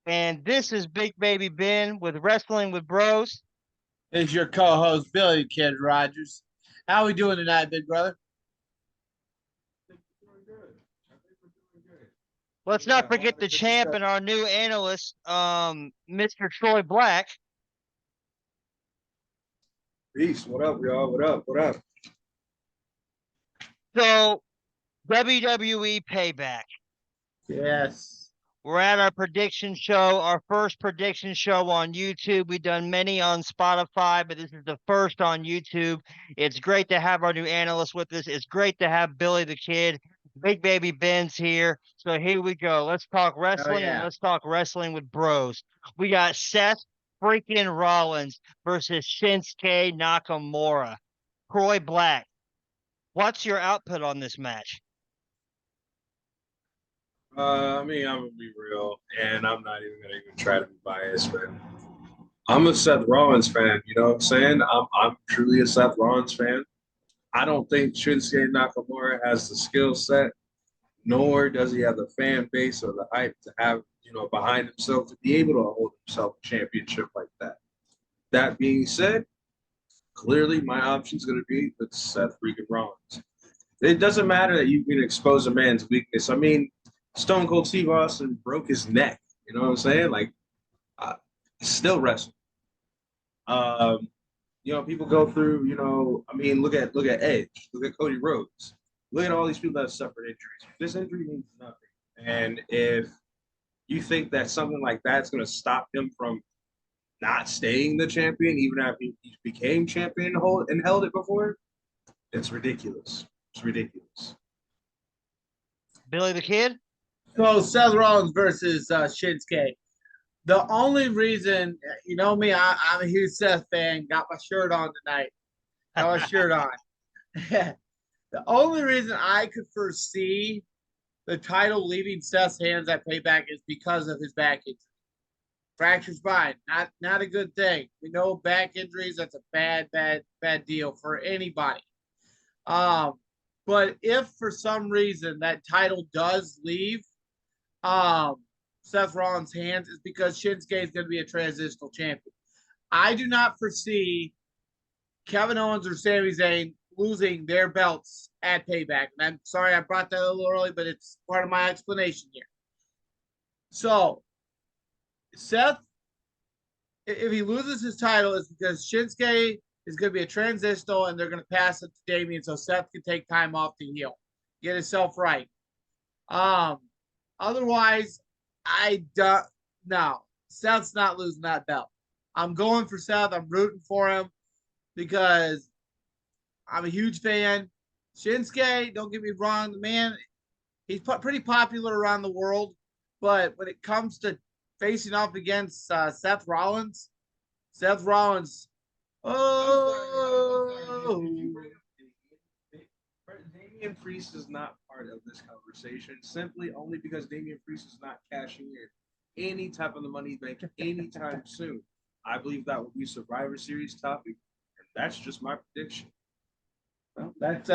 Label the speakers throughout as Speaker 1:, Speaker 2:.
Speaker 1: And this is Big Baby Ben with Wrestling with Bros.
Speaker 2: Is your co-host Billy Kid Rogers. How we doing tonight, big brother?
Speaker 1: Let's not forget the champ and our new analyst, Mr. Troy Black.
Speaker 3: Peace. What up, y'all? What up? What up?
Speaker 1: So, WWE Payback.
Speaker 2: Yes.
Speaker 1: We're at our prediction show, our first prediction show on YouTube. We've done many on Spotify, but this is the first on YouTube. It's great to have our new analyst with us. It's great to have Billy the Kid. Big Baby Ben's here. So here we go. Let's talk wrestling and let's talk wrestling with bros. We got Seth freaking Rollins versus Shinsuke Nakamura. Troy Black, what's your output on this match?
Speaker 3: I'm gonna be real, and I'm not even gonna try to be biased, man. I'm a Seth Rollins fan. You know what I'm saying? I'm truly a Seth Rollins fan. I don't think Shinsuke Nakamura has the skill set, nor does he have the fan base or the hype to have behind himself to be able to hold himself a championship like that. That being said, clearly my option is going to be with Seth freaking Rollins. It doesn't matter that you can expose a man's weakness. I mean, Stone Cold Steve Austin broke his neck. You know what I'm saying? Like, still wrestling. Um, people go through. Look at Edge. Look at Cody Rhodes. Look at all these people that have suffered injuries. This injury means nothing. And if you think that something like that's going to stop him from not staying the champion, even after he became champion and held it before, it's ridiculous. It's ridiculous.
Speaker 1: Billy the Kid?
Speaker 2: So Seth Rollins versus Shinsuke. The only reason, you know me, I'm a huge Seth fan. Got my shirt on tonight. Got my shirt on. The only reason I could foresee the title leaving Seth's hands at Payback is because of his back injury. Fractured spine, not a good thing. We know back injuries, that's a bad deal for anybody. But if for some reason that title does leave Seth Rollins' hands, is because Shinsuke is going to be a transitional champion. I do not foresee Kevin Owens or Sami Zayn losing their belts at Payback. And I'm sorry I brought that a little early, but it's part of my explanation here. So, Seth, if he loses his title, it's because Shinsuke is going to be a transitional and they're going to pass it to Damian so Seth can take time off to heal, get himself right. Otherwise, I don't. No, Seth's not losing that belt. I'm going for Seth. I'm rooting for him because I'm a huge fan. Shinsuke, don't get me wrong, the man, he's pretty popular around the world, but when it comes to facing off against Seth Rollins, oh,
Speaker 3: Damian Priest is not part of this conversation simply only because Damian Priest is not cashing in any type of the money bank anytime soon. I believe that will be Survivor Series topic, and that's just my prediction.
Speaker 2: well, that's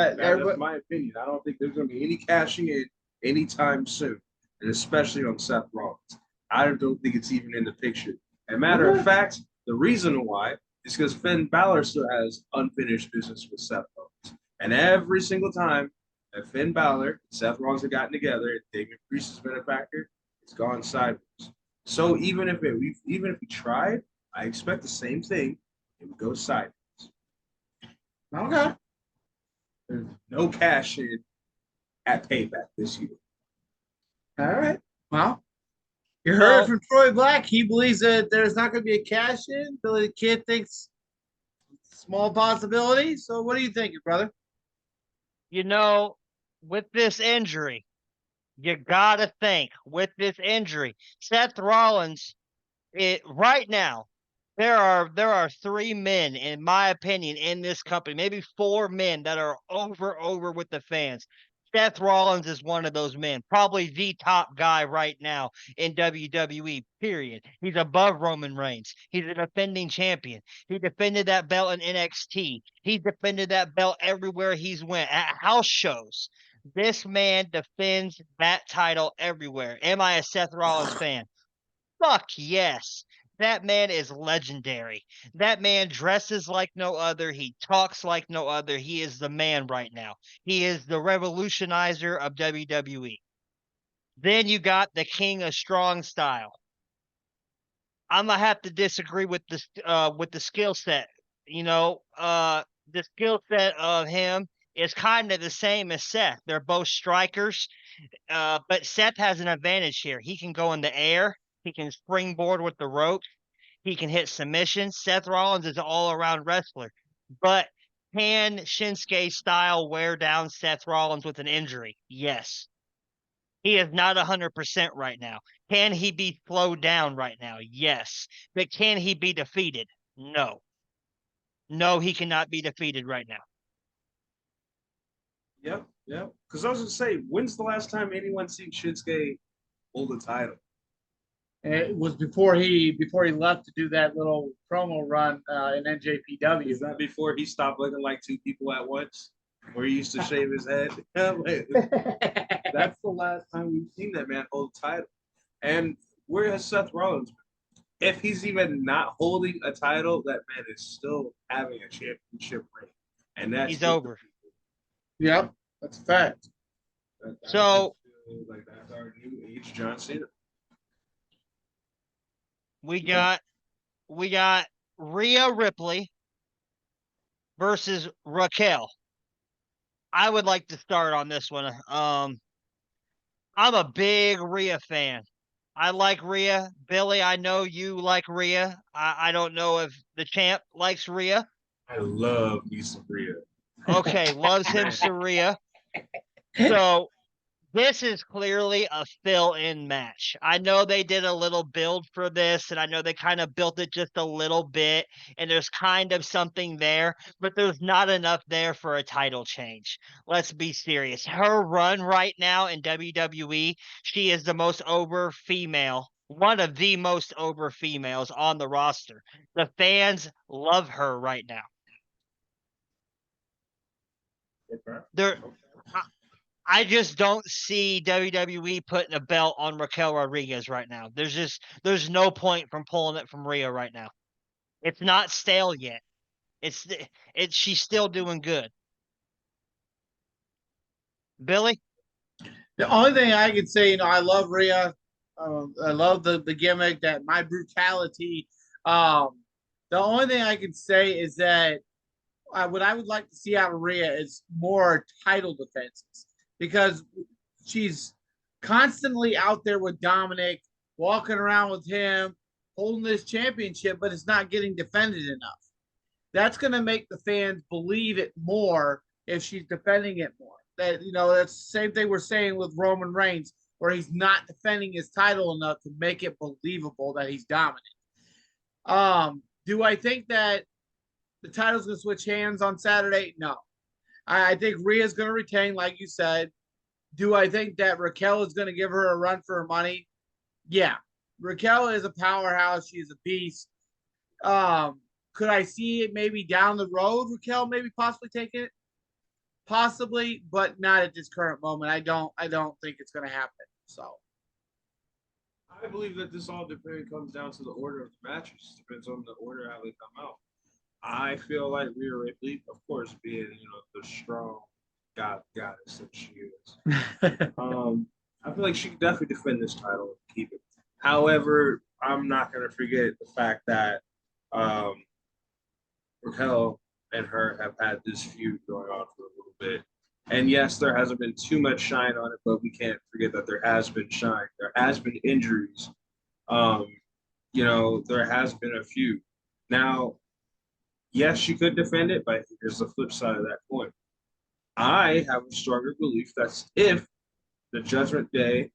Speaker 3: my opinion. I don't think there's going to be any cashing in anytime soon, and especially on Seth Rollins. I don't think it's even in the picture. And matter of fact, the reason why is because Finn Balor still has unfinished business with Seth Rollins. And every single time that Finn Balor and Seth Rollins have gotten together, and Damian Priest has been a factor, it's gone sideways. So even if we tried, I expect the same thing. It would go sideways.
Speaker 2: okay.
Speaker 3: There's no cash in at Payback this year.
Speaker 2: All right. Well, you heard it from Troy Black. He believes that there's not going to be a cash in. Billy the Kid thinks small possibility. So what are you thinking, brother?
Speaker 1: You know, with this injury, you gotta think with this injury, Seth Rollins, right now, there are three men, in my opinion, in this company, maybe four men that are over with the fans. Seth Rollins is one of those men, probably the top guy right now in WWE, period. He's above Roman Reigns. He's a defending champion. He defended that belt in NXT. He defended that belt everywhere he's went, at house shows. This man defends that title everywhere. Am I a Seth Rollins fan? Fuck yes. That man is legendary. That man dresses like no other. He talks like no other. He is the man right now. He is the revolutionizer of WWE. Then you got the king of strong style. I'm gonna have to disagree with the skill set. The skill set of him is kind of the same as Seth. They're both strikers, but Seth has an advantage here. He can go in the air. He can springboard with the ropes. He can hit submissions. Seth Rollins is an all-around wrestler, but can Shinsuke style wear down Seth Rollins with an injury? Yes. He is not 100% right now. Can he be slowed down right now? Yes. But can he be defeated? No. No, he cannot be defeated right now.
Speaker 3: Yep, yep. Because I was gonna say, when's the last time anyone seen Shinsuke hold a title?
Speaker 2: And it was before he left to do that little promo run in NJPW.
Speaker 3: Is that before he stopped looking like two people at once? Where he used to shave his head? That's the last time we've seen that man hold a title. And where has Seth Rollins been? If he's even not holding a title, that man is still having a championship reign. And that's
Speaker 1: He's over.
Speaker 2: Yep, that's a fact.
Speaker 1: So
Speaker 3: like that's our new age John Cena.
Speaker 1: we got Rhea Ripley versus Raquel. I would like to start on this one. I'm a big Rhea fan. I like Rhea. Billy, I know you like Rhea. I don't know if the champ likes Rhea.
Speaker 3: I love me some Rhea.
Speaker 1: Okay, loves him some Rhea. So this is clearly a fill-in match. I know they did a little build for this, and I know they kind of built it just a little bit, and there's kind of something there, but there's not enough there for a title change. Let's be serious. Her run right now in WWE, she is the most over female, one of the most over females on the roster. The fans love her right now.
Speaker 3: Okay.
Speaker 1: They're I just don't see WWE putting a belt on Raquel Rodriguez right now. There's no point from pulling it from Rhea right now. It's not stale yet. It's she's still doing good. Billy,
Speaker 2: The only thing I can say, I love Rhea. I love the gimmick, that my brutality. The only thing I can say is that what I would like to see out of Rhea is more title defenses, because she's constantly out there with Dominic, walking around with him, holding this championship, but it's not getting defended enough. That's going to make the fans believe it more if she's defending it more. That's the same thing we're saying with Roman Reigns, where he's not defending his title enough to make it believable that he's dominant. Do I think that the title's going to switch hands on Saturday? No. I think Rhea's going to retain, like you said. Do I think that Raquel is going to give her a run for her money? Yeah. Raquel is a powerhouse. She is a beast. Could I see it maybe down the road, Raquel maybe possibly taking it? Possibly, but not at this current moment. I don't think it's going to happen. So
Speaker 3: I believe that this all comes down to the order of the matches. Depends on the order how they come out. I feel like Rhea Ripley, of course, being the strong goddess that she is. I feel like she can definitely defend this title and keep it. However, I'm not going to forget the fact that Raquel and her have had this feud going on for a little bit. And yes, there hasn't been too much shine on it, but we can't forget that there has been shine. There has been injuries. There has been a few. Now, yes, she could defend it, but here's the flip side of that coin. I have a stronger belief that if the Judgment Day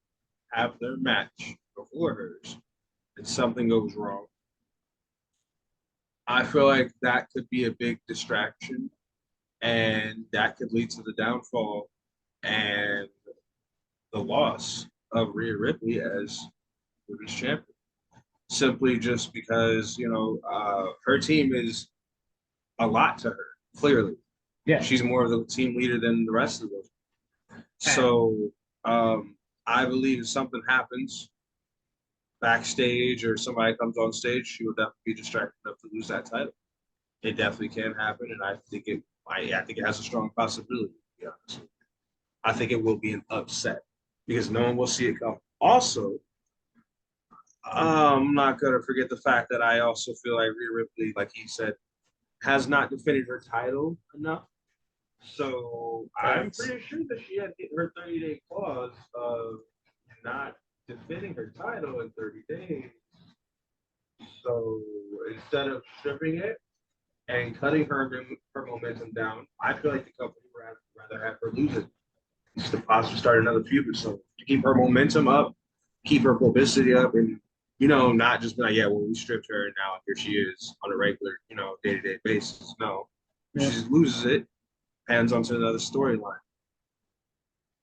Speaker 3: have their match before hers and something goes wrong, I feel like that could be a big distraction, and that could lead to the downfall and the loss of Rhea Ripley as women's champion. Simply just because, her team is a lot to her, clearly.
Speaker 2: yeah,
Speaker 3: She's more of the team leader than the rest of them. So I believe if something happens backstage or somebody comes on stage, she will definitely be distracted enough to lose that title. It definitely can happen, and I think it has a strong possibility. To be honest, I think it will be an upset because no one will see it come. Also, I'm not gonna forget the fact that I also feel like Rhea Ripley, like he said, has not defended her title enough. So I'm pretty sure that she had hit her 30-day clause of not defending her title in 30 days. So instead of stripping it and cutting her momentum down, I feel like the company would rather have her lose it to possibly start another feud or something to keep her momentum up, keep her publicity up, and not just be like, yeah, well, we stripped her and now here she is on a regular, day-to-day basis. No,
Speaker 2: Yeah.
Speaker 3: she just loses it, hands onto another storyline.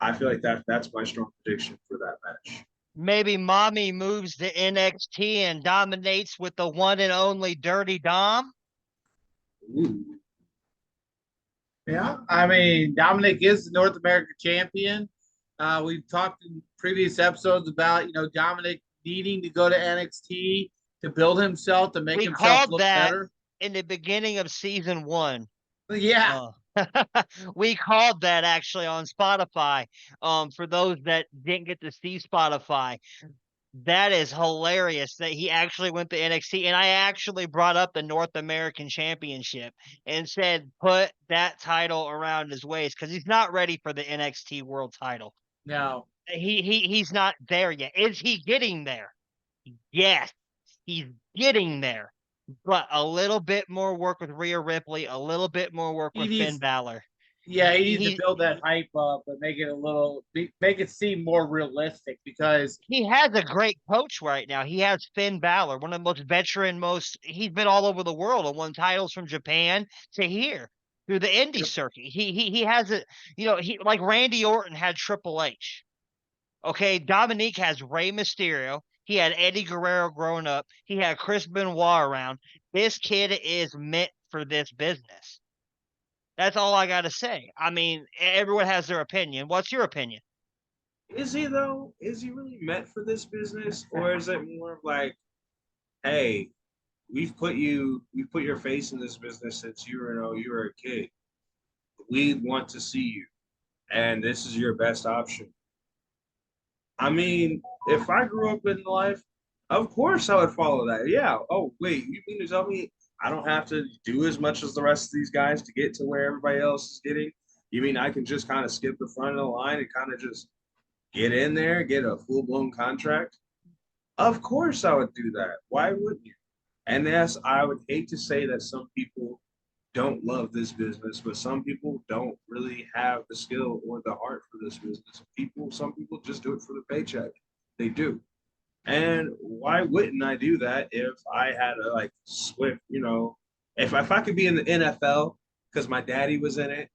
Speaker 3: I feel like that's my strong prediction for that match.
Speaker 1: Maybe Mommy moves to NXT and dominates with the one and only Dirty Dom.
Speaker 3: Ooh.
Speaker 2: Yeah, I mean, Dominic is the North American champion. We've talked in previous episodes about, Dominic needing to go to NXT to build himself, to make
Speaker 1: We
Speaker 2: himself
Speaker 1: called
Speaker 2: look
Speaker 1: that
Speaker 2: better.
Speaker 1: in the beginning of season 1.
Speaker 2: Yeah.
Speaker 1: We called that actually on Spotify. For those that didn't get to see Spotify, that is hilarious that he actually went to NXT. And I actually brought up the North American Championship and said, put that title around his waist because he's not ready for the NXT World title.
Speaker 2: No.
Speaker 1: He's not there yet. Is he getting there? Yes, he's getting there. But a little bit more work with Rhea Ripley, a little bit more work with Finn Balor.
Speaker 2: Yeah, he needs to build that hype up and make it seem more realistic because
Speaker 1: he has a great coach right now. He has Finn Balor, one of the most veteran, he's been all over the world and won titles from Japan to here through the indie circuit. He has it, he like Randy Orton had Triple H. Okay, Dominique has Rey Mysterio. He had Eddie Guerrero growing up. He had Chris Benoit around. This kid is meant for this business. That's all I got to say. I mean, everyone has their opinion. What's your opinion?
Speaker 3: Is he though? Is he really meant for this business, or is it more of like, hey, we put your face in this business since you were a kid. We want to see you, and this is your best option. I mean, if I grew up in life, of course I would follow that. Yeah. Oh, wait, you mean to tell me I don't have to do as much as the rest of these guys to get to where everybody else is getting? You mean I can just kind of skip the front of the line and kind of just get in there, get a full-blown contract? Of course I would do that. Why wouldn't you? And yes, I would hate to say that some people don't love this business, but some people don't really have the skill or the heart for this business. Some people just do it for the paycheck. They do. And why wouldn't I do that if I had a like swift, if I could be in the NFL because my daddy was in it,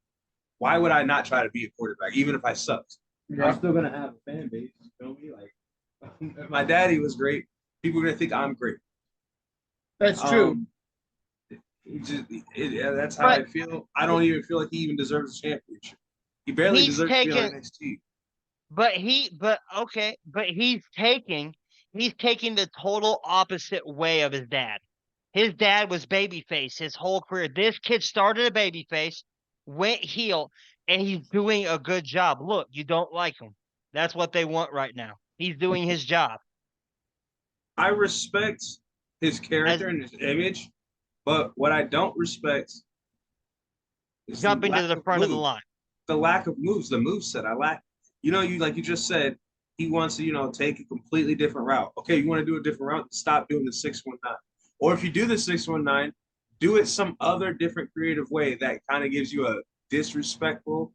Speaker 3: why would I not try to be a quarterback, even if I sucked? Yeah. I'm still gonna have a fan base. You feel me? Like if my daddy was great, people are gonna think I'm great.
Speaker 2: That's true.
Speaker 3: That's how I feel. I don't even feel like he even deserves a championship. He barely deserves to be on NXT.
Speaker 1: But he's taking the total opposite way of his dad. His dad was babyface his whole career. This kid started a babyface, went heel, and he's doing a good job. Look, you don't like him. That's what they want right now. He's doing his job.
Speaker 3: I respect his character and his image, but what I don't respect is
Speaker 1: jumping to the front of the line.
Speaker 3: The lack of moves, the moveset. I lack. Like you just said, he wants to, take a completely different route. Okay, you want to do a different route? Stop doing the 619. Or if you do the 619, do it some other different creative way that kind of gives you a disrespectful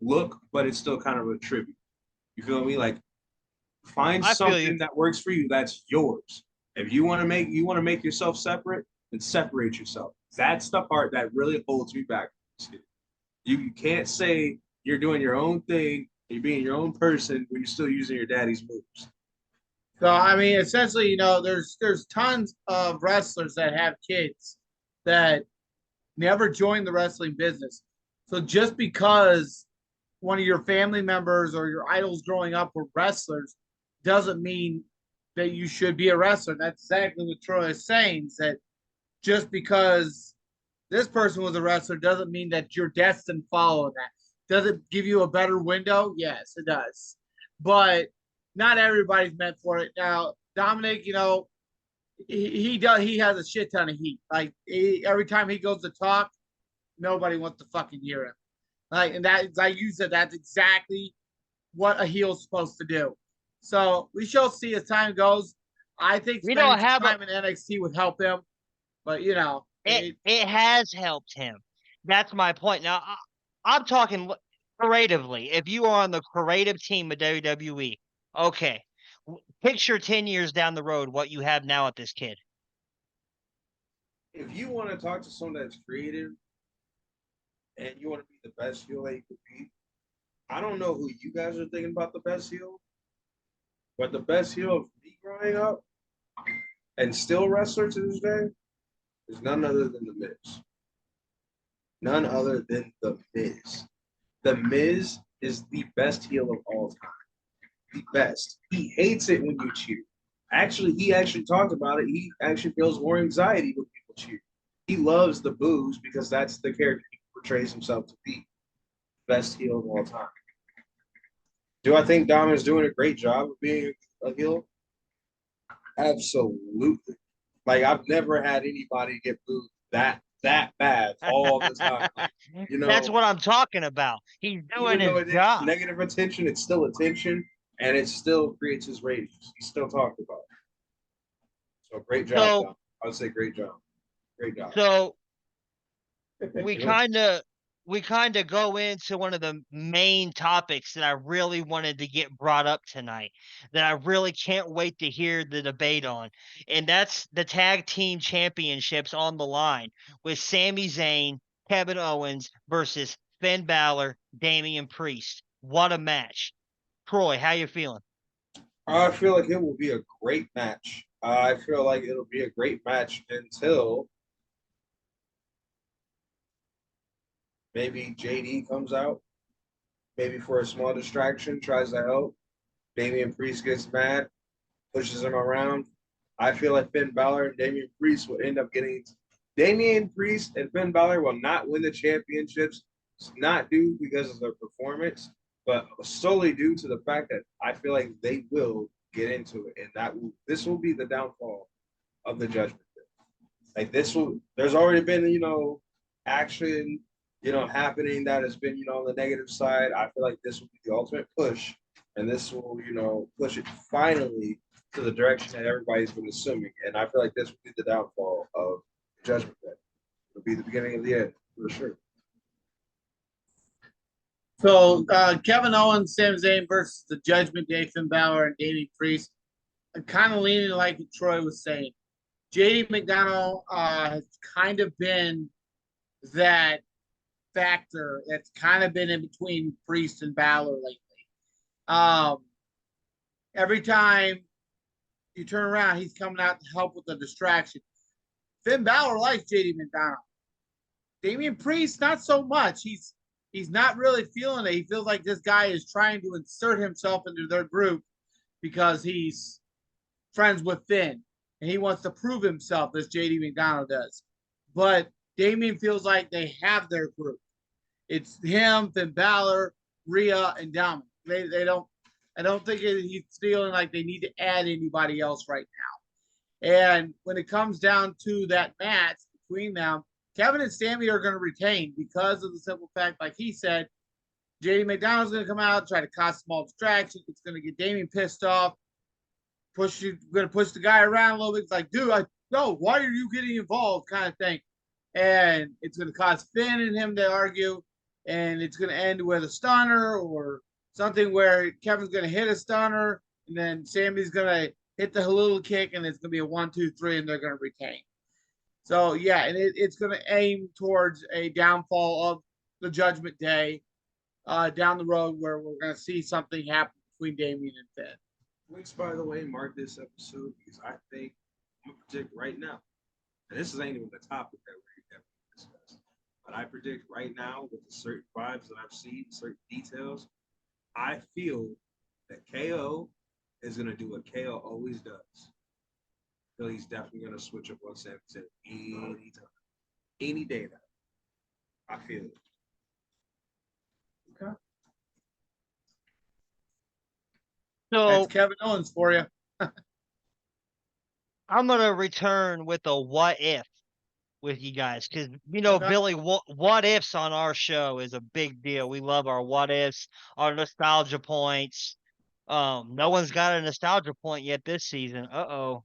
Speaker 3: look, but it's still kind of a tribute. You feel me? Like find something that works for you that's yours. If you want to make yourself separate, then separate yourself. That's the part that really holds me back. You can't say you're doing your own thing, you're being your own person when you're still using your daddy's moves.
Speaker 2: So I mean, essentially, there's tons of wrestlers that have kids that never joined the wrestling business. So just because one of your family members or your idols growing up were wrestlers doesn't mean that you should be a wrestler. That's exactly what Troy is saying. Is that just because this person was a wrestler doesn't mean that you're destined to follow that. Does it give you a better window? Yes, it does. But not everybody's meant for it. Now, Dominic, he does. He has a shit ton of heat. Like every time he goes to talk, nobody wants to fucking hear him. And that, like you said, that's exactly what a heel's supposed to do. So we shall see as time goes. I think
Speaker 1: We
Speaker 2: spending
Speaker 1: don't
Speaker 2: some
Speaker 1: have a
Speaker 2: time in NXT would help him, but
Speaker 1: it has helped him. That's my point. Now I'm talking creatively. If you are on the creative team of WWE, okay, picture 10 years down the road what you have now at this kid.
Speaker 3: If you want to talk to someone that's creative and you want to be the best heel that you could be, I don't know who you guys are thinking about the best heel, but the best heel of me growing up and still wrestler to this day is none other than The Miz. None other than The Miz. The Miz is the best heel of all time. The best. He hates it when you cheer. Actually, he actually talked about it. He actually feels more anxiety when people cheer. He loves the boos because that's the character he portrays himself to be. Best heel of all time. Do I think Dom is doing a great job of being a heel? Absolutely. Like I've never had anybody get booed that bad all the time. Like,
Speaker 1: That's what I'm talking about. He's doing
Speaker 3: even though
Speaker 1: his
Speaker 3: it is
Speaker 1: job.
Speaker 3: negative attention, it's still attention, and it still creates his ratings. He's still talked about it. So great job,
Speaker 1: So
Speaker 3: Dom. I would say great job. Great job.
Speaker 1: so we kind of go into one of the main topics that I really wanted to get brought up tonight, that I really can't wait to hear the debate on, and that's the tag team championships on the line with Sami Zayn, Kevin Owens versus Finn Balor, Damian Priest. What a match. Troy, how you feeling?
Speaker 3: I feel like it will be a great match. I feel like it'll be a great match until maybe JD comes out, maybe for a small distraction, tries to help. Damian Priest gets mad, pushes him around. I feel like Finn Balor and Damian Priest will end up getting. Damian Priest and Finn Balor will not win the championships. It's not due because of their performance, but solely due to the fact that I feel like they will get into it, and this will be the downfall of the Judgment Day. Like this will. There's already been action happening that has been on the negative side. I feel like this will be the ultimate push, and this will push it finally to the direction that everybody's been assuming. And I feel like this will be the downfall of Judgment Day. It'll be the beginning of the end for sure.
Speaker 2: So Kevin Owens, Sami Zayn versus the Judgment Day, Finn Balor and Damian Priest. I'm kind of leaning like Troy was saying. JD McDonald has kind of been that factor that's kind of been in between Priest and Balor lately. Um, every time you turn around, he's coming out to help with the distraction. Finn Balor likes JD McDonald. Damian Priest, not so much. He's not really feeling it. He feels like this guy is trying to insert himself into their group because he's friends with Finn and he wants to prove himself as JD McDonald does. But Damian feels like they have their group. It's him, Finn Balor, Rhea, and Dominic. They don't. I don't think he's feeling like they need to add anybody else right now. And when it comes down to that match between them, Kevin and Sami are going to retain because of the simple fact, like he said, JD McDonald's going to come out, try to cause small distraction. It's going to get Damian pissed off. Going to push the guy around a little bit. It's like, dude, no, why are you getting involved? Kind of thing. And it's going to cause Finn and him to argue, and it's going to end with a stunner or something where Kevin's going to hit a stunner, and then Sami's going to hit the little kick, and it's going to be a 1, 2, 3, and they're going to retain. So yeah, and it's going to aim towards a downfall of the Judgment Day down the road, where we're going to see something happen between Damian and Finn.
Speaker 3: Which, by the way, mark this episode because I think I'm gonna predict right now, and this ain't even the topic that we're discussing, but I predict right now with the certain vibes that I've seen, certain details, I feel that KO is going to do what KO always does. So he's definitely going to switch up on Sami Zayn anytime, any day now. I feel it.
Speaker 2: Okay.
Speaker 1: So
Speaker 2: That's Kevin Owens for you.
Speaker 1: I'm gonna return with a what if with you guys because
Speaker 2: Okay.
Speaker 1: Billy, what ifs on our show is a big deal. We love our what ifs, our nostalgia points. No one's got a nostalgia point yet this season.
Speaker 2: Uh-oh.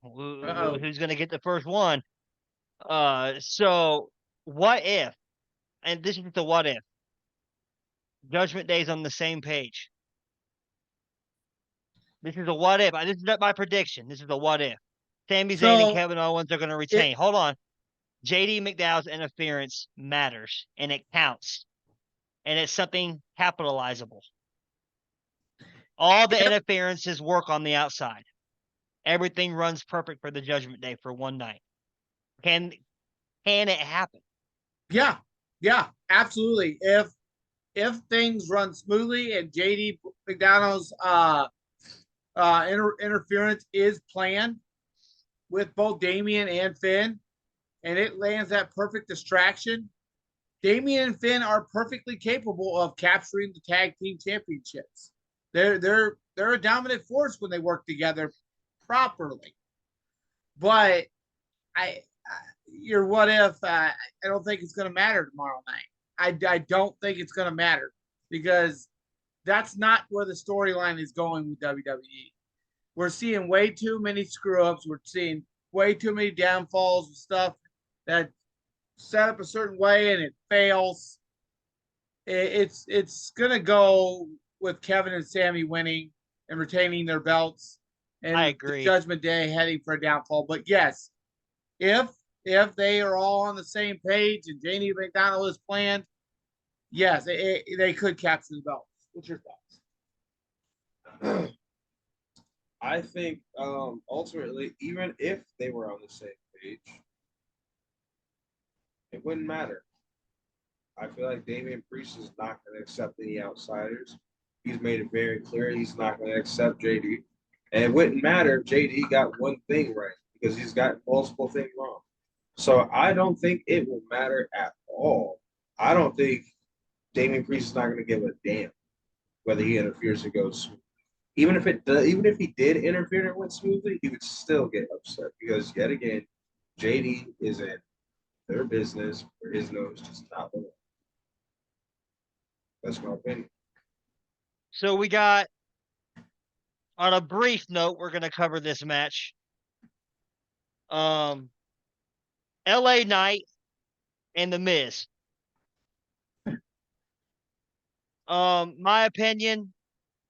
Speaker 1: Who's gonna get the first one? So what if? And this is the what if. Judgment Day's on the same page. This is a what if. This is not my prediction. This is a what if. Sami Zayn and
Speaker 2: So
Speaker 1: Kevin Owens are going to
Speaker 2: it
Speaker 1: retain. Hold on. JD McDowell's interference matters and it counts. And it's something capitalizable. All the
Speaker 2: Yep.
Speaker 1: interferences work on the outside. Everything runs perfect for the Judgment Day for one night. Can it happen?
Speaker 2: Yeah, absolutely. If things run smoothly and JD McDonald's interference is planned with both Damian and Finn, and it lands that perfect distraction, Damian and Finn are perfectly capable of capturing the tag team championships. They're a dominant force when they work together properly. But your what if? I don't think it's going to matter tomorrow night. I don't think it's going to matter because that's not where the storyline is going with WWE. We're seeing way too many screw ups. We're seeing way too many downfalls and stuff that set up a certain way and it fails. It's gonna go with Kevin and Sami winning and retaining their belts,
Speaker 1: I
Speaker 2: and the
Speaker 1: agree.
Speaker 2: Judgment Day heading for a downfall. But yes, if they are all on the same page and JD McDonald is planned, yes, they could capture the belts. What's your thoughts?
Speaker 3: I think ultimately, even if they were on the same page, it wouldn't matter. I feel like Damian Priest is not going to accept any outsiders. He's made it very clear he's not going to accept JD. And it wouldn't matter if JD got one thing right because he's got multiple things wrong. So I don't think it will matter at all. I don't think Damian Priest is not going to give a damn whether he interferes or goes smooth. Even if he did interfere and it went smoothly, he would still get upset because yet again, JD is in their business where his nose does not belong. That's my opinion.
Speaker 1: So we got, on a brief note, we're going to cover this match. LA Knight and The Miz. My opinion,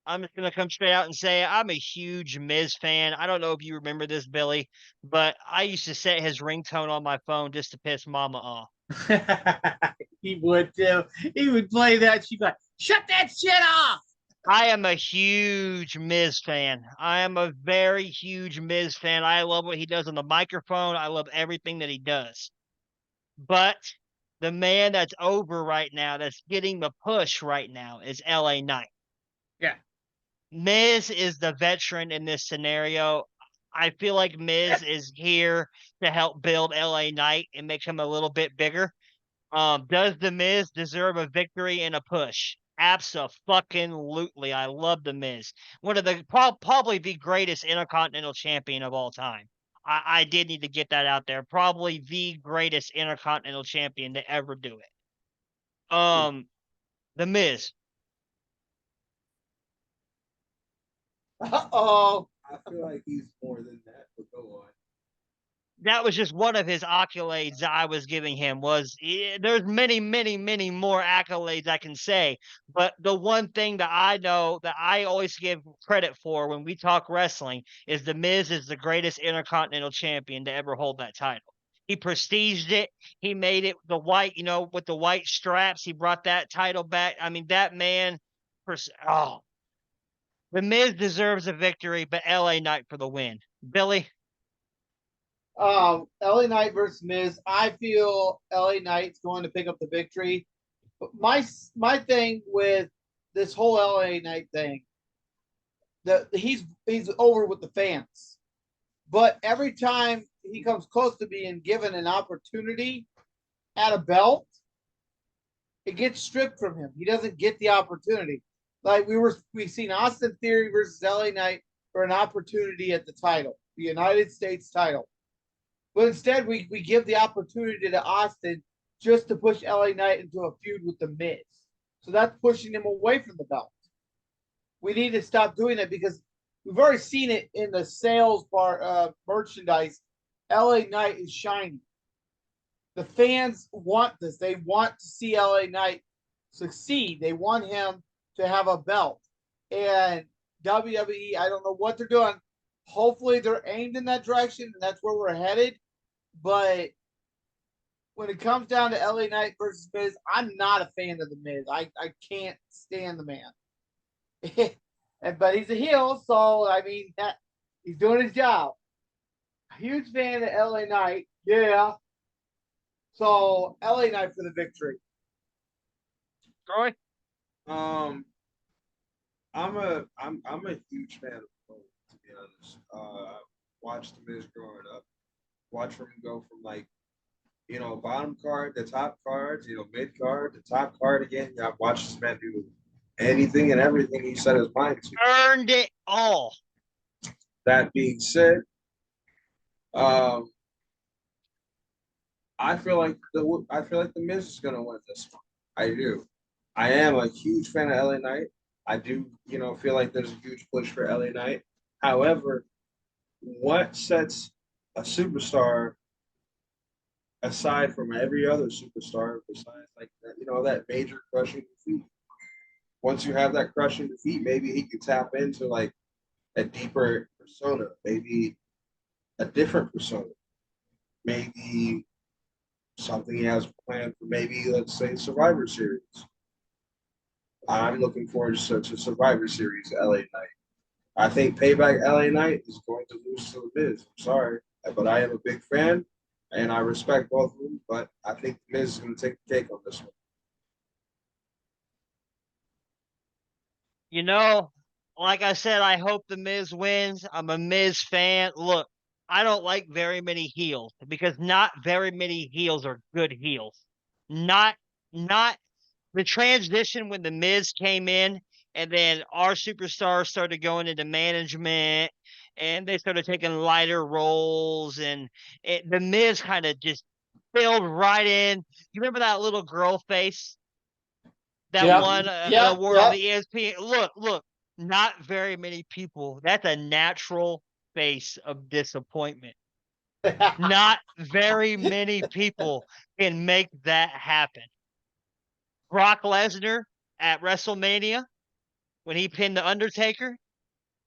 Speaker 1: I'm just gonna come straight out and say I'm a huge Miz fan. I don't know if you remember this, Billy, but I used to set his ringtone on my phone just to piss Mama off.
Speaker 2: He would too. He would play that. She'd be like, "Shut that shit off."
Speaker 1: I am a huge Miz fan. I am a very huge Miz fan. I love what he does on the microphone. I love everything that he does. But the man that's over right now, that's getting the push right now, is LA Knight.
Speaker 2: Yeah.
Speaker 1: Miz is the veteran in this scenario. I feel like Miz is here to help build LA Knight and make him a little bit bigger. Does the Miz deserve a victory and a push? Absolutely. I love the Miz. One of the probably the greatest Intercontinental Champion of all time. I did need to get that out there. Probably the greatest Intercontinental Champion to ever do it. The Miz.
Speaker 2: Uh-oh.
Speaker 3: I feel like he's more than that, but go on.
Speaker 1: That was just one of his accolades that I was giving him. There's many more accolades I can say, but the one thing that I know that I always give credit for when we talk wrestling is the Miz is the greatest Intercontinental Champion to ever hold that title. He prestiged it. He made it the white, with the white straps. He brought that title back. I mean, that man. Oh, the Miz deserves a victory, but LA Knight for the win. Billy.
Speaker 2: LA Knight versus Miz. I feel LA Knight's going to pick up the victory. But my thing with this whole LA Knight thing, he's over with the fans. But every time he comes close to being given an opportunity at a belt, it gets stripped from him. He doesn't get the opportunity. Like we've seen Austin Theory versus LA Knight for an opportunity at the title, the United States title. But instead we give the opportunity to Austin just to push LA Knight into a feud with the Miz. So that's pushing him away from the belt. We need to stop doing that because we've already seen it in the sales part of merchandise. LA Knight is shining. The fans want this. They want to see LA Knight succeed. They want him to have a belt. And WWE, I don't know what they're doing. Hopefully they're aimed in that direction and that's where we're headed. But when it comes down to LA Knight versus Miz, I'm not a fan of the Miz. I can't stand the man. But he's a heel, so I mean he's doing his job. Huge fan of LA Knight, yeah. So LA Knight for the victory.
Speaker 1: Troy?
Speaker 3: I'm a huge fan of both, to be honest. Watched the Miz growing up. Watch him go from like, bottom card to top cards, mid card to top card again. I've watched this man do anything and everything he set his mind to.
Speaker 1: Earned it all.
Speaker 3: That being said, I feel like the Miz is gonna win this one. I do. I am a huge fan of LA Knight. I do, feel like there's a huge push for LA Knight. However, what sets a superstar aside from every other superstar besides like that, that major crushing defeat? Once you have that crushing defeat, maybe he can tap into like a deeper persona, maybe a different persona, maybe something he has planned for maybe, let's say, Survivor Series. I'm looking forward to Survivor Series LA Knight. I think Payback LA Knight is going to lose to the Miz. I'm sorry, but I am a big fan and I respect both of them. But I think the Miz is going to take the cake on this one.
Speaker 1: Like I said, I hope the Miz wins. I'm a Miz fan. Look, I don't like very many heels because not very many heels are good heels. Not not the transition when the Miz came in and then our superstars started going into management and they started taking lighter roles and the Miz kind of just filled right in. You remember that little girl face that
Speaker 2: Yep.
Speaker 1: won an
Speaker 2: Yep.
Speaker 1: award on the ESPN? Look, not very many people. That's a natural face of disappointment.
Speaker 2: Yep.
Speaker 1: Not very many people can make that happen. Brock Lesnar at WrestleMania when he pinned The Undertaker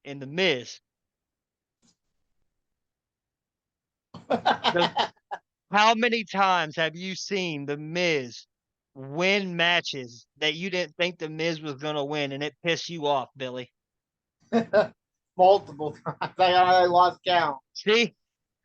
Speaker 1: and The Miz. How many times have you seen The Miz win matches that you didn't think The Miz was going to win and it pissed you off, Billy?
Speaker 2: Multiple times. I lost count.
Speaker 1: See?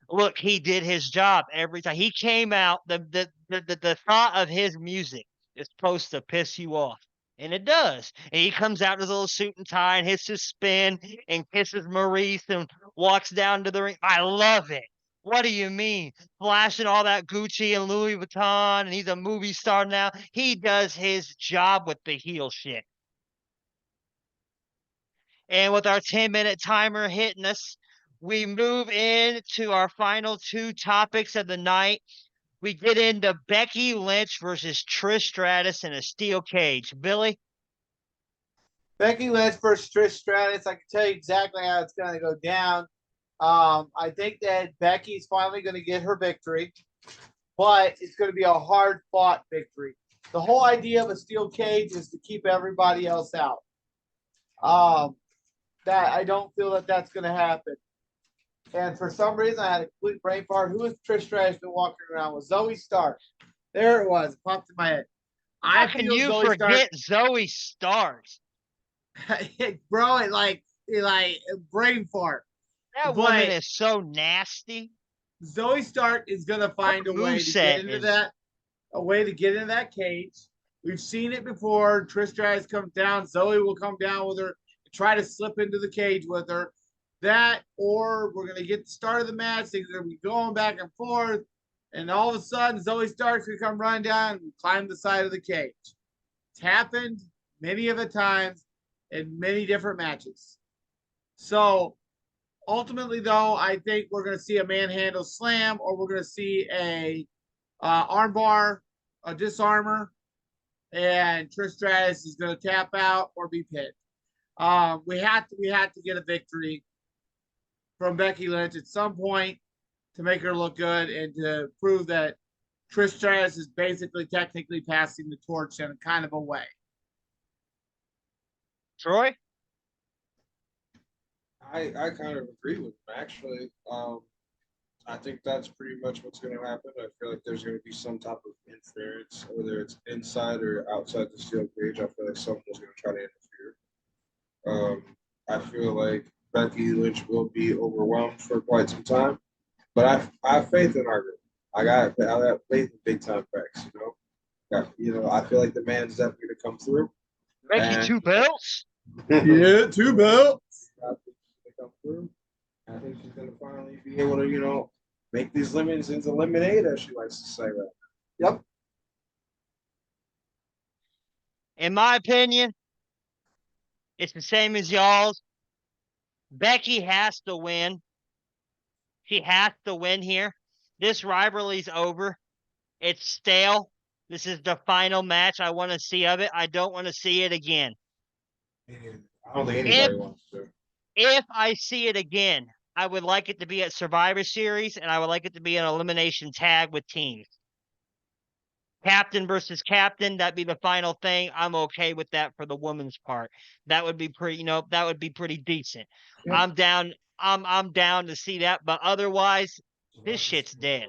Speaker 1: Look, he did his job every time. He came out, the thought of his music is supposed to piss you off. And it does. And he comes out in his little suit and tie and hits his spin and kisses Maurice and walks down to the ring. I love it. What do you mean? Flashing all that Gucci and Louis Vuitton and he's a movie star now. He does his job with the heel shit. And with our 10-minute timer hitting us, we move into our final two topics of the night. We get into Becky Lynch versus Trish Stratus in a steel cage. Billy?
Speaker 2: Becky Lynch versus Trish Stratus. I can tell you exactly how it's going to go down. I think that Becky's finally going to get her victory, but it's going to be a hard-fought victory. The whole idea of a steel cage is to keep everybody else out. That I don't feel that that's going to happen. And for some reason, I had a complete brain fart. Who is Trish Stratus been walking around with? Zoe Stark. There it was. It popped in my head.
Speaker 1: How can you forget Zoe Stark?
Speaker 2: Bro, it like brain fart.
Speaker 1: That woman is so nasty.
Speaker 2: Zoe Stark is gonna find a way to get into that cage. We've seen it before. Trish Stratus comes down. Zoe will come down with her. try to slip into the cage with her. That, or we're going to get the start of the match. Things are going to be going back and forth. And all of a sudden, Zoe Stark's going to come running down and climb the side of the cage. It's happened many of the times in many different matches. So ultimately, though, I think we're going to see a manhandle slam, or we're going to see a armbar, a disarmor, and Trish Stratus is going to tap out or be pinned. We had to get a victory from Becky Lynch at some point to make her look good and to prove that Trish Stratus is basically technically passing the torch in kind of a way.
Speaker 1: Troy?
Speaker 3: I kind of agree with him, actually. I think that's pretty much what's going to happen. I feel like there's going to be some type of interference, whether it's inside or outside the steel cage. I feel like someone's going to try to interfere. I feel like Becky Lynch will be overwhelmed for quite some time, but I have faith in our group. I got faith in big time Bex. I feel like the man's definitely going to come through.
Speaker 1: Becky 2 belts?
Speaker 2: Yeah, 2 belts.
Speaker 3: I think she's going to come through. I think she's going to finally be able to, make these lemons into lemonade, as she likes to say that.
Speaker 2: Yep.
Speaker 1: In my opinion, it's the same as y'all's. Becky has to win. She has to win here. This rivalry's over. It's stale. This is the final match I want to see of it. I don't want to see it again.
Speaker 3: I don't think anybody wants to.
Speaker 1: If I see it again, I would like it to be at Survivor Series, and I would like it to be an elimination tag with teams. Captain versus captain, that'd be the final thing. I'm okay with that for the woman's part. That would be pretty, that would be pretty decent.
Speaker 2: Yep.
Speaker 1: I'm down. I'm down to see that, but otherwise, this shit's dead.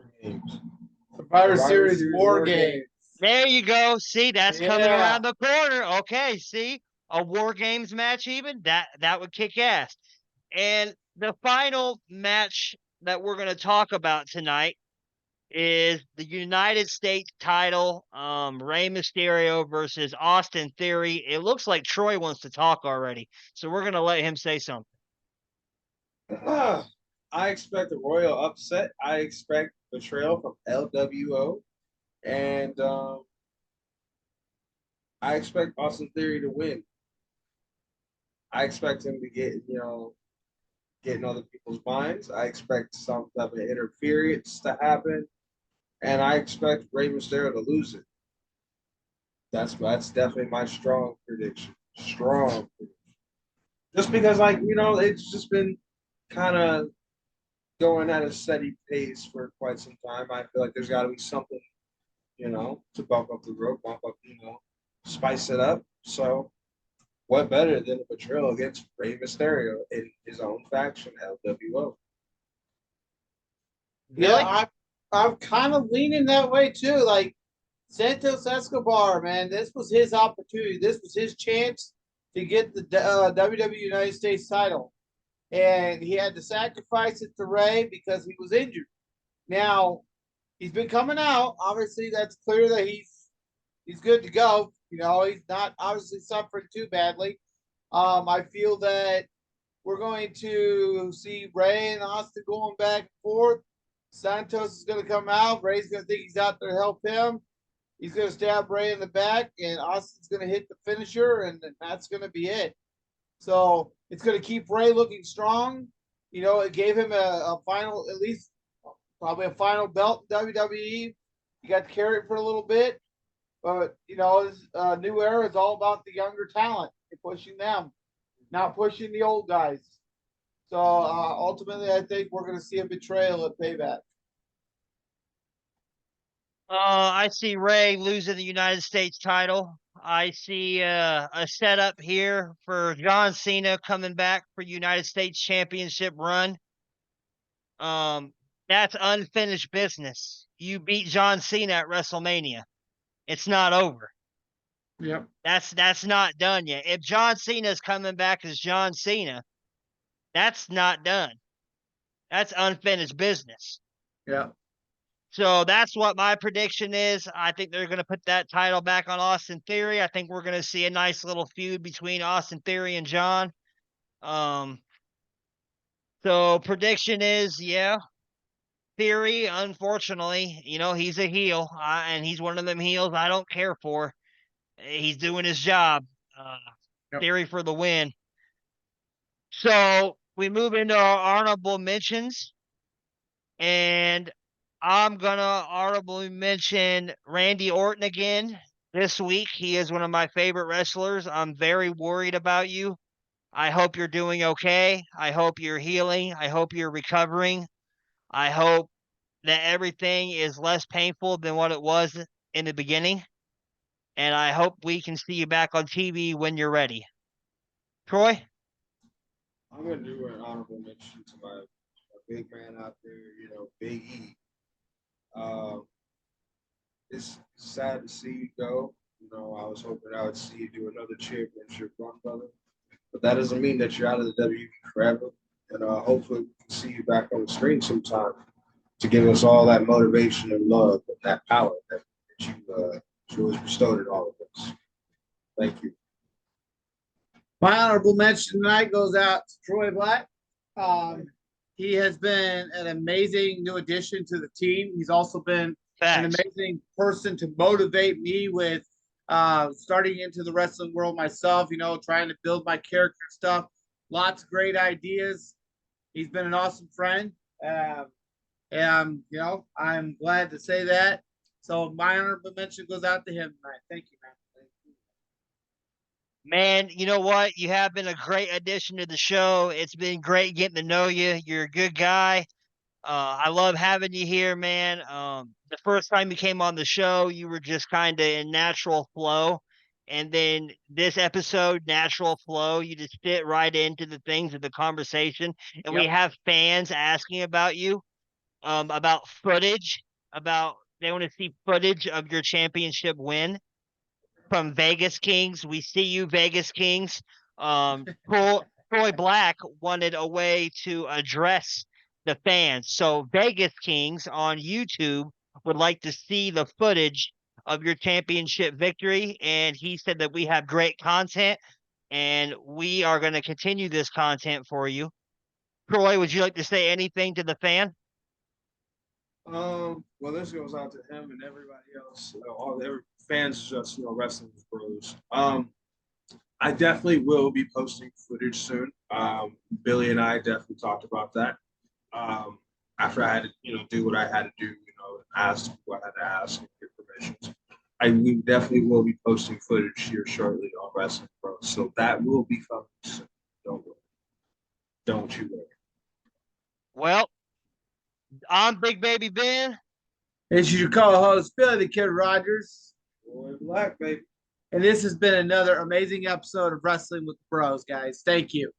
Speaker 2: Survivor Series War Games.
Speaker 1: There you go. See, that's coming
Speaker 2: Yeah.
Speaker 1: around the corner. Okay, see, a War Games match even that would kick ass. And the final match that we're going to talk about tonight is the United States title, Rey Mysterio versus Austin Theory. It looks like Troy wants to talk already, so we're going to let him say something.
Speaker 3: I expect a royal upset. I expect betrayal from LWO. And I expect Austin Theory to win. I expect him to get in other people's minds. I expect some type of interference to happen. And I expect Rey Mysterio to lose it. That's definitely my strong prediction. Strong prediction. Just because, it's just been kind of going at a steady pace for quite some time. I feel like there's got to be something, to bump up the road, spice it up. So, what better than a betrayal against Rey Mysterio in his own faction, LWO?
Speaker 2: Yeah, I'm kind of leaning that way too. Like Santos Escobar, man, this was his opportunity. This was his chance to get the WWE United States title, and he had to sacrifice it to Rey because he was injured. Now he's been coming out. Obviously, that's clear that he's good to go. He's not obviously suffering too badly. I feel that we're going to see Rey and Austin going back and forth. Santos is going to come out. Rey's going to think he's out there to help him. He's going to stab Rey in the back, and Austin's going to hit the finisher, and that's going to be it. So it's going to keep Rey looking strong. It gave him a final, at least probably a final belt in WWE. He got to carry it for a little bit. But, his new era is all about the younger talent and pushing them, not pushing the old guys. So ultimately, I think we're going to see a betrayal at Payback.
Speaker 1: I see Rey losing the United States title. I see a setup here for John Cena coming back for United States Championship run. That's unfinished business. You beat John Cena at WrestleMania. It's not over.
Speaker 2: Yep.
Speaker 1: That's not done yet. If John Cena is coming back as John Cena, that's not done. That's unfinished business.
Speaker 2: Yeah.
Speaker 1: So that's what my prediction is. I think they're going to put that title back on Austin Theory. I think we're going to see a nice little feud between Austin Theory and John. So prediction is, yeah, Theory, unfortunately, he's a heel, and he's one of them heels I don't care for. He's doing his job. Uh,
Speaker 2: Yep.
Speaker 1: Theory for the win. So we move into our honorable mentions, and I'm gonna honorably mention Randy Orton again this week. He is one of my favorite wrestlers. I'm very worried about you. I hope you're doing okay. I hope you're healing. I hope you're recovering. I hope that everything is less painful than what it was in the beginning. And I hope we can see you back on TV when you're ready. Troy?
Speaker 3: I'm gonna do an honorable mention to my big man out there, Big E. Um, it's sad to see you go. I was hoping I would see you do another championship run, brother. But that doesn't mean that you're out of the WWE forever. And hopefully we can see you back on the screen sometime to give us all that motivation and love and that power that you always bestowed in all of us. Thank you.
Speaker 2: My honorable mention tonight goes out to Troy Black. He has been an amazing new addition to the team. He's also been an amazing person to motivate me with starting into the wrestling world myself, trying to build my character stuff. Lots of great ideas. He's been an awesome friend. And, I'm glad to say that. So my honorable mention goes out to him tonight. Thank you, man.
Speaker 1: Man, you know what? You have been a great addition to the show. It's been great getting to know you. You're a good guy. I love having you here, man. The first time you came on the show, you were just kind of in natural flow. And then this episode, natural flow, you just fit right into the things of the conversation. And we
Speaker 2: Yep.
Speaker 1: have fans asking about you, about footage, they want to see footage of your championship win from Vegas Kings. We see you, Vegas Kings. Troy Black wanted a way to address the fans. So Vegas Kings on YouTube would like to see the footage of your championship victory. And he said that we have great content and we are going to continue this content for you. Troy, would you like to say anything to the fan?
Speaker 3: Well, this goes out to him and everybody else, all the fans, just wrestling bros. I definitely will be posting footage soon. Billy and I definitely talked about that. After I had to, do what I had to do, ask what I had to ask and get permissions. We definitely will be posting footage here shortly on Wrestling Bros. So that will be coming soon. Don't worry. Don't you worry.
Speaker 1: Well, I'm Big Baby Ben.
Speaker 2: This is your co-host, Billy the Kid Rogers.
Speaker 3: Boy, Black, baby.
Speaker 2: And this has been another amazing episode of Wrestling with the Bros, guys. Thank you.